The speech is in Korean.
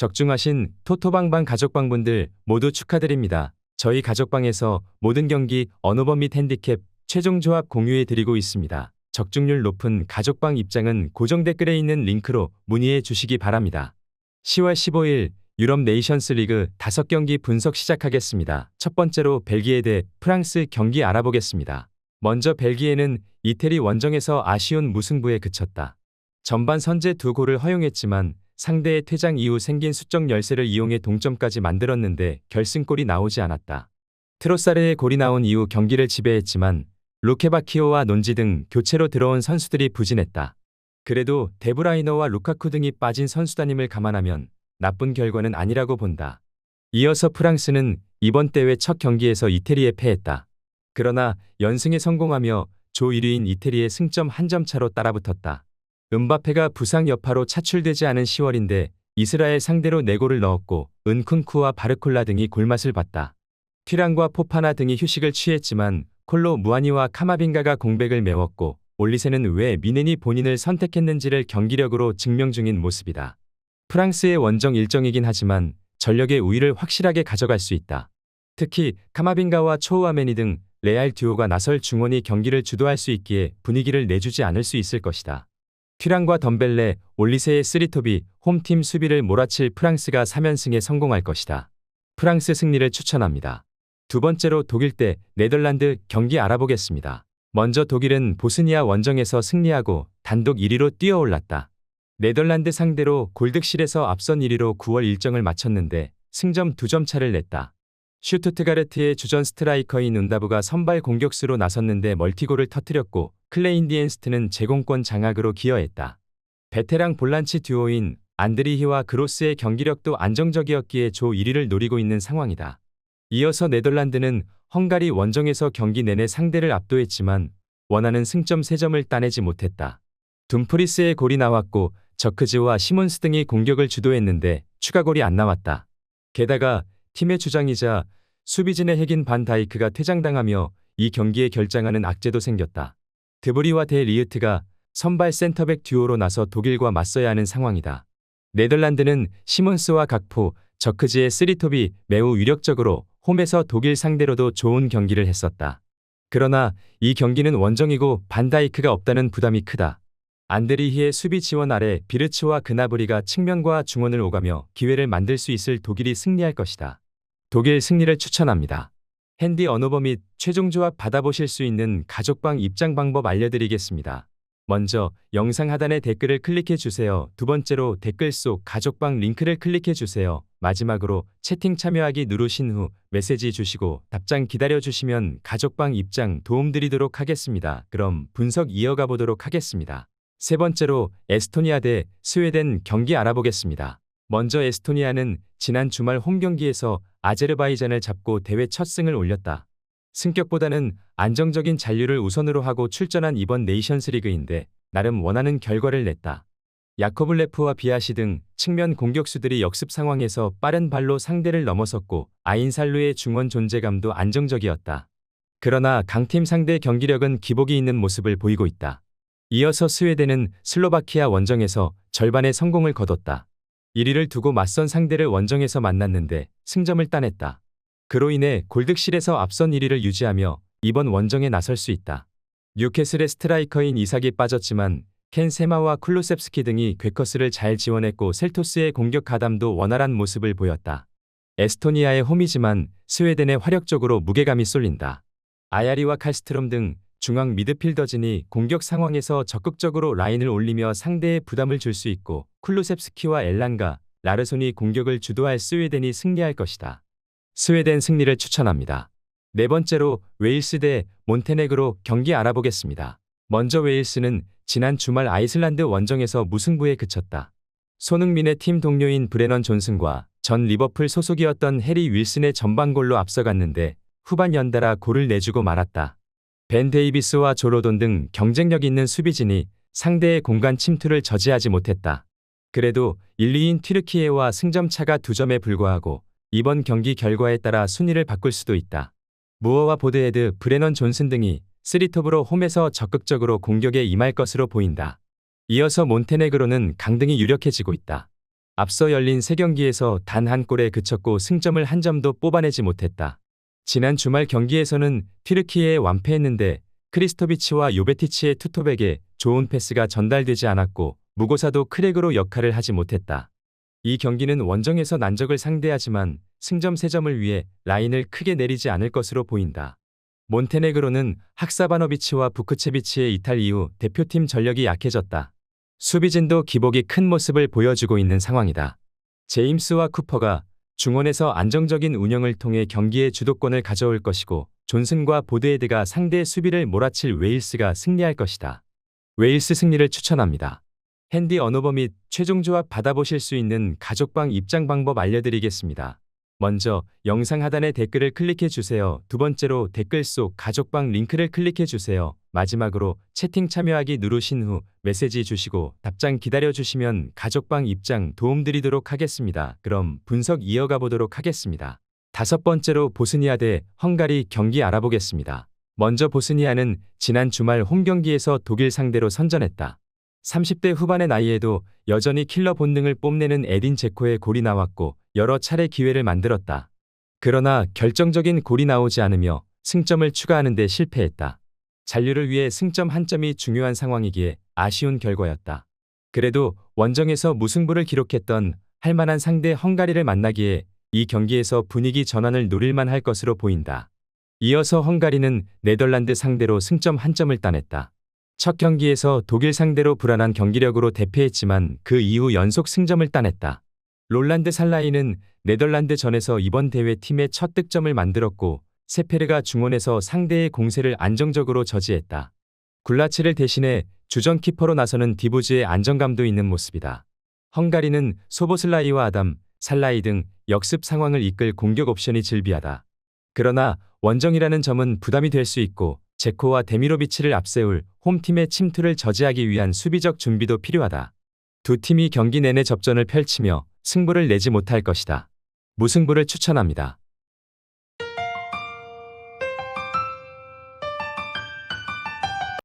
적중하신 토토방방 가족방분들 모두 축하드립니다. 저희 가족방에서 모든 경기 언어범 및 핸디캡 최종 조합 공유해 드리고 있습니다. 적중률 높은 가족방 입장은 고정 댓글에 있는 링크로 문의해 주시기 바랍니다. 10월 15일 유럽 네이션스 리그 5경기 분석 시작하겠습니다. 첫 번째로 벨기에 대 프랑스 경기 알아보겠습니다. 먼저 벨기에는 이태리 원정에서 아쉬운 무승부에 그쳤다. 전반 선제 2골을 허용했지만 상대의 퇴장 이후 생긴 수적 열세를 이용해 동점까지 만들었는데 결승골이 나오지 않았다. 트로사르의 골이 나온 이후 경기를 지배했지만 루케바키오와 논지 등 교체로 들어온 선수들이 부진했다. 그래도 데브라이너와 루카쿠 등이 빠진 선수단임을 감안하면 나쁜 결과는 아니라고 본다. 이어서 프랑스는 이번 대회 첫 경기에서 이태리에 패했다. 그러나 연승에 성공하며 조 1위인 이태리의 승점 1점 차로 따라붙었다. 음바페가 부상 여파로 차출되지 않은 10월인데 이스라엘 상대로 4골을 넣었고 은쿤쿠와 바르콜라 등이 골맛을 봤다. 튀랑과 포파나 등이 휴식을 취했지만 콜로 무아니와 카마빈가가 공백을 메웠고 올리세는 왜 미넨이 본인을 선택했는지를 경기력으로 증명 중인 모습이다. 프랑스의 원정 일정이긴 하지만 전력의 우위를 확실하게 가져갈 수 있다. 특히 카마빈가와 초우아메니 등 레알 듀오가 나설 중원이 경기를 주도할 수 있기에 분위기를 내주지 않을 수 있을 것이다. 튀랑과 덤벨레, 올리세의 쓰리톱이 홈팀 수비를 몰아칠 프랑스가 3연승에 성공할 것이다. 프랑스 승리를 추천합니다. 두 번째로 독일 대 네덜란드 경기 알아보겠습니다. 먼저 독일은 보스니아 원정에서 승리하고 단독 1위로 뛰어올랐다. 네덜란드 상대로 골득실에서 앞선 1위로 9월 일정을 마쳤는데 승점 2점 차를 냈다. 슈투트가르트의 주전 스트라이커인 운다브가 선발 공격수로 나섰는데 멀티골을 터뜨렸고 클레인디엔스트는 제공권 장악으로 기여했다. 베테랑 볼란치 듀오인 안드리히와 그로스의 경기력도 안정적이었기에 조 1위를 노리고 있는 상황이다. 이어서 네덜란드는 헝가리 원정에서 경기 내내 상대를 압도했지만 원하는 승점 3점을 따내지 못했다. 둠프리스의 골이 나왔고 저크즈와 시몬스 등이 공격을 주도했는데 추가골이 안 나왔다. 게다가 팀의 주장이자 수비진의 핵인 반 다이크가 퇴장당하며 이 경기에 결장하는 악재도 생겼다. 드브리와 데 리으트가 선발 센터백 듀오로 나서 독일과 맞서야 하는 상황이다. 네덜란드는 시몬스와 각포, 저크즈의 쓰리톱이 매우 위력적으로 홈에서 독일 상대로도 좋은 경기를 했었다. 그러나 이 경기는 원정이고 반 다이크가 없다는 부담이 크다. 안드리히의 수비 지원 아래 비르츠와 그나브리가 측면과 중원을 오가며 기회를 만들 수 있을 독일이 승리할 것이다. 독일 승리를 추천합니다. 핸디 언어버 및 최종 조합 받아보실 수 있는 가족방 입장 방법 알려드리겠습니다. 먼저 영상 하단의 댓글을 클릭해 주세요. 두 번째로 댓글 속 가족방 링크를 클릭해 주세요. 마지막으로 채팅 참여하기 누르신 후 메시지 주시고 답장 기다려 주시면 가족방 입장 도움드리도록 하겠습니다. 그럼 분석 이어가 보도록 하겠습니다. 세 번째로 에스토니아 대 스웨덴 경기 알아보겠습니다. 먼저 에스토니아는 지난 주말 홈 경기에서 아제르바이잔을 잡고 대회 첫 승을 올렸다. 승격보다는 안정적인 잔류를 우선으로 하고 출전한 이번 네이션스 리그인데 나름 원하는 결과를 냈다. 야코블레프와 비아시 등 측면 공격수들이 역습 상황에서 빠른 발로 상대를 넘어섰고 아인살루의 중원 존재감도 안정적이었다. 그러나 강팀 상대 경기력은 기복이 있는 모습을 보이고 있다. 이어서 스웨덴은 슬로바키아 원정에서 절반의 성공을 거뒀다. 1위를 두고 맞선 상대를 원정에서 만났는데 승점을 따냈다. 그로 인해 골득실에서 앞선 1위를 유지하며 이번 원정에 나설 수 있다. 뉴캐슬의 스트라이커인 이삭이 빠졌지만 켄 세마와 쿨루셉스키 등이 괴커스를 잘 지원했고 셀토스의 공격 가담도 원활한 모습을 보였다. 에스토니아의 홈이지만 스웨덴의 화력적으로 무게감이 쏠린다. 아야리와 칼스트롬 등 중앙 미드필더진이 공격 상황에서 적극적으로 라인을 올리며 상대에 부담을 줄 수 있고 쿨루셉스키와 엘란가, 라르손이 공격을 주도할 스웨덴이 승리할 것이다. 스웨덴 승리를 추천합니다. 네 번째로 웨일스 대 몬테네그로 경기 알아보겠습니다. 먼저 웨일스는 지난 주말 아이슬란드 원정에서 무승부에 그쳤다. 손흥민의 팀 동료인 브레넌 존슨과 전 리버풀 소속이었던 해리 윌슨의 전반골로 앞서갔는데 후반 연달아 골을 내주고 말았다. 벤 데이비스와 조로돈 등 경쟁력 있는 수비진이 상대의 공간 침투를 저지하지 못했다. 그래도 1, 2인 튀르키예와 승점 차가 2점에 불과하고 이번 경기 결과에 따라 순위를 바꿀 수도 있다. 무어와 보드헤드, 브레넌 존슨 등이 쓰리톱으로 홈에서 적극적으로 공격에 임할 것으로 보인다. 이어서 몬테네그로는 강등이 유력해지고 있다. 앞서 열린 3경기에서 단 한 골에 그쳤고 승점을 한 점도 뽑아내지 못했다. 지난 주말 경기에서는 튀르키예에 완패했는데 크리스토비치와 요베티치의 투톱에게 좋은 패스가 전달되지 않았고 무고사도 크랙으로 역할을 하지 못했다. 이 경기는 원정에서 난적을 상대하지만 승점 3점을 위해 라인을 크게 내리지 않을 것으로 보인다. 몬테네그로는 학사바노비치와 부크체비치의 이탈 이후 대표팀 전력이 약해졌다. 수비진도 기복이 큰 모습을 보여주고 있는 상황이다. 제임스와 쿠퍼가 중원에서 안정적인 운영을 통해 경기의 주도권을 가져올 것이고 존슨과 보드헤드가 상대의 수비를 몰아칠 웨일스가 승리할 것이다. 웨일스 승리를 추천합니다. 핸디 언어버 및 최종 조합 받아보실 수 있는 가족방 입장 방법 알려드리겠습니다. 먼저 영상 하단의 댓글을 클릭해 주세요. 두 번째로 댓글 속 가족방 링크를 클릭해 주세요. 마지막으로 채팅 참여하기 누르신 후 메시지 주시고 답장 기다려 주시면 가족방 입장 도움드리도록 하겠습니다. 그럼 분석 이어가 보도록 하겠습니다. 5번째로 보스니아 대 헝가리 경기 알아보겠습니다. 먼저 보스니아는 지난 주말 홈경기에서 독일 상대로 선전했다. 30대 후반의 나이에도 여전히 킬러 본능을 뽐내는 에딘 제코의 골이 나왔고 여러 차례 기회를 만들었다. 그러나 결정적인 골이 나오지 않으며 승점을 추가하는 데 실패했다. 잔류를 위해 승점 한 점이 중요한 상황이기에 아쉬운 결과였다. 그래도 원정에서 무승부를 기록했던 할만한 상대 헝가리를 만나기에 이 경기에서 분위기 전환을 노릴만 할 것으로 보인다. 이어서 헝가리는 네덜란드 상대로 승점 한 점을 따냈다. 첫 경기에서 독일 상대로 불안한 경기력으로 대패했지만 그 이후 연속 승점을 따냈다. 롤란드 살라이는 네덜란드전에서 이번 대회 팀의 첫 득점을 만들었고 세페르가 중원에서 상대의 공세를 안정적으로 저지했다. 굴라치를 대신해 주전 키퍼로 나서는 디보즈의 안정감도 있는 모습이다. 헝가리는 소보슬라이와 아담, 살라이 등 역습 상황을 이끌 공격 옵션이 즐비하다. 그러나 원정이라는 점은 부담이 될 수 있고 제코와 데미로비치를 앞세울 홈팀의 침투를 저지하기 위한 수비적 준비도 필요하다. 두 팀이 경기 내내 접전을 펼치며 승부를 내지 못할 것이다. 무승부를 추천합니다.